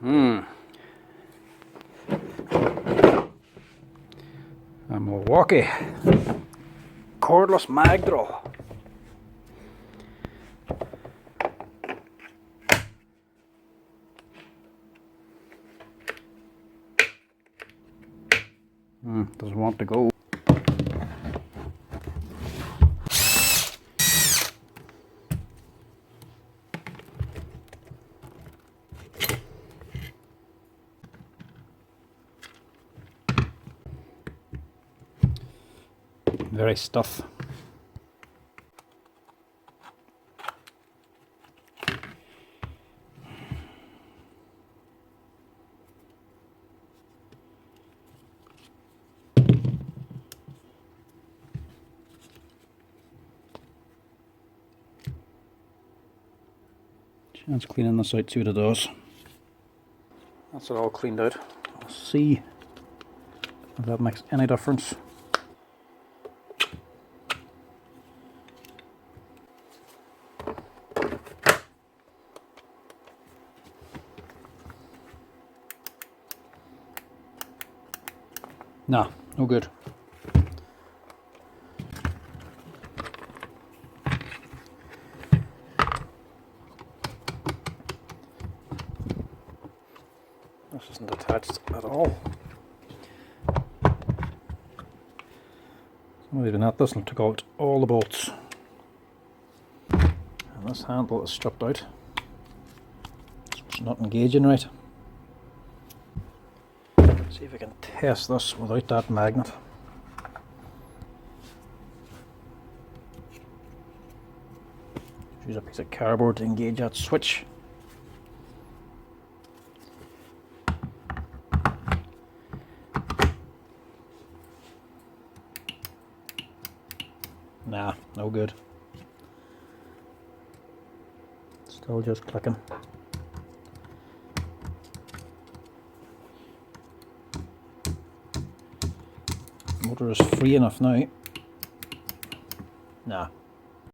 A Milwaukee cordless mag drill. Doesn't want to go. Very stiff. Chance cleaning this out, see what it does. That's it all cleaned out. Let's see if that makes any difference. Nah, no good. This isn't attached at all. Somebody's been at this and took out all the bolts. And this handle is stripped out. It's not engaging right. See if I can test this without that magnet. Use a piece of cardboard to engage that switch. Nah, no good. Still just clicking. Motor is free enough now. Nah.